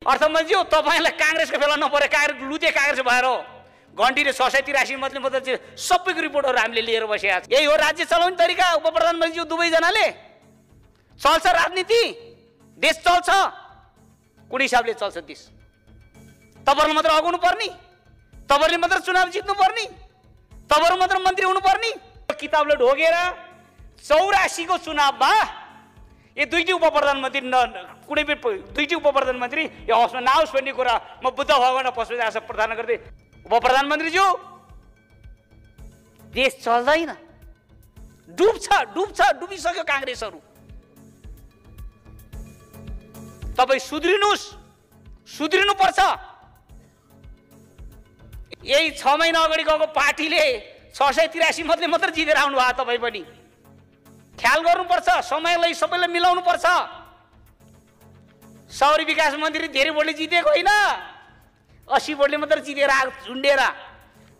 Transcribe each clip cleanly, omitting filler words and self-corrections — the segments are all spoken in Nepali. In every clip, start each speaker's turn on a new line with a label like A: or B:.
A: अर्थमन्त्री तपाईँलाई काङ्ग्रेसको बेला नपरे काङ्ग्रेस लुते काङ्ग्रेस भएर हो घन्टीले 683 मतलब सबैको रिपोर्टहरू हामीले लिएर बसेका छौँ। यही हो राज्य चलाउने तरिका। उप प्रधानमन्त्रीज्यू दुवैजनाले चल्छ राजनीति, देश चल्छ, कुन हिसाबले चल्छ देश? तपाईँहरूले मात्र अगाउनु पर्ने, तपाईँहरूले मात्र चुनाव जित्नु पर्ने, तपाईँहरू मात्र मन्त्री हुनु पर्ने। किताबले ढोगेर 84 को चुनावमा यो दुईटी उप प्रधानमन्त्री कुनै पनि दुईटी उप प्रधानमन्त्री यो हाउसमा नआओस् भन्ने कुरा म बुद्ध भगवान पशुपति प्रार्थना गर्दै उप प्रधानमन्त्रीज्यू देश चल्दैन, डुबिसक्यो काङ्ग्रेसहरू। तपाईँ सुध्रिनुपर्छ। यही 6 महिना अगाडि गएको पार्टीले 683 मात्र जितेर आउनु भयो। तपाईँ पनि ख्याल गर्नुपर्छ, समयलाई सबैलाई मिलाउनु पर्छ। शहरी विकास मन्त्री धेरै भोटले जितेको होइन, 80 भोटले मात्र जितेर झुन्डेर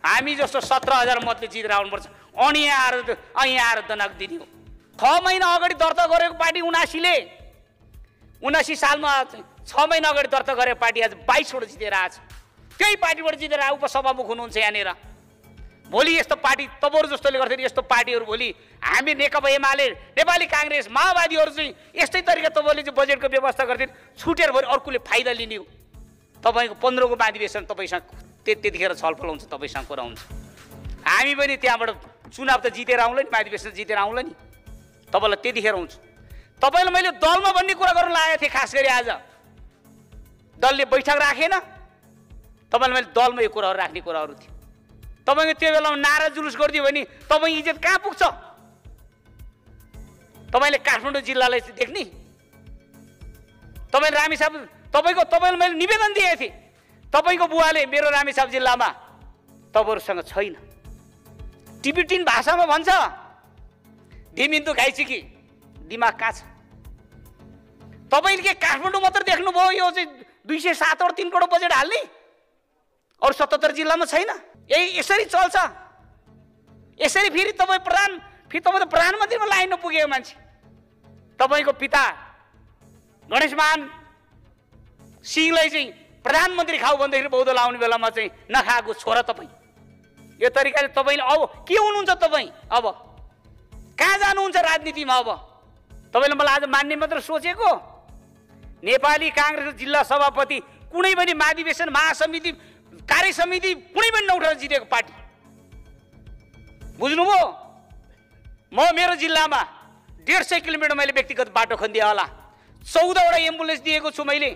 A: हामी जस्तो 17,000 मतले जितेर आउनुपर्छ। अनि यहाँ आएर दनाक दिने हो। 6 महिना अगाडि दर्ता गरेको पार्टी 79 सालमा 6 महिना अगाडि दर्ता गरेको पार्टी आज 22 वटा जितेर आएको छ। त्यही पार्टीबाट जितेर उपसभामुख हुनुहुन्छ यहाँनिर। भोलि यस्तो पार्टी तपाईँहरू जस्तोले गर्दाखेरि यस्तो पार्टीहरू भोलि हामी नेकपा एमाले नेपाली काङ्ग्रेस माओवादीहरू चाहिँ यस्तै तरिका तपाईँले चाहिँ बजेटको व्यवस्था गर्दै छुटेर भोलि अर्कोले फाइदा लिने हो। तपाईँको 15 को महाधिवेशन तपाईँसँग त्यतिखेर छलफल हुन्छ, तपाईँसँग कुरा हुन्छ। हामी पनि त्यहाँबाट चुनाव त जितेर आउँला नि, महाधिवेशन जितेर आउँला नि, तपाईँलाई त्यतिखेर हुन्छ। तपाईँलाई मैले दलमा भन्ने कुरा गर्न लागेको थिएँ। खास गरी आज दलले बैठक राखेन, तपाईँलाई मैले दलमा यो कुराहरू राख्ने कुराहरू थियो। तपाईँको त्यो बेलामा नारा जुलुस गरिदियो भने तपाईँ इज्जत कहाँ पुग्छ? तपाईँले काठमाडौँ जिल्लालाई देख्ने, तपाईँले रामेछाप तपाईँलाई मैले निवेदन दिएको थिएँ। तपाईँको बुवाले मेरो रामेछाप जिल्लामा तपाईँहरूसँग छैन। टिबिटिन भाषामा भन्छ दिमिन्दु घाइचिकी, दिमाग कहाँ छ? तपाईँले के काठमाडौँ मात्र देख्नुभयो? यो चाहिँ 207 और 3 करोड बजेट हाल्ने अरू 77 जिल्लामा छैन। यही यसरी चल्छ। यसरी फेरि तपाईँ त प्रधानमन्त्रीमा लाइन नपुगेको मान्छे। तपाईँको पिता गणेशमान सिंहलाई चाहिँ प्रधानमन्त्री खाऊ भन्दाखेरि बौद्ध लाउने बेलामा चाहिँ नखाएको छोरा तपाईँ। यो तरिकाले तपाईँले अब के हुनुहुन्छ? तपाईँ अब कहाँ जानुहुन्छ राजनीतिमा? अब तपाईँले मलाई आज मान्ने मात्र सोचेको? नेपाली काङ्ग्रेसको जिल्ला सभापति कुनै पनि महाधिवेशन महासमिति कार्य समिति कुनै पनि नउठेर जितेको पार्टी। बुझ्नुभयो? मेरो जिल्लामा 150 किलोमिटर मैले व्यक्तिगत बाटो खनिदिए होला। 14 वटा एम्बुलेन्स दिएको छु मैले।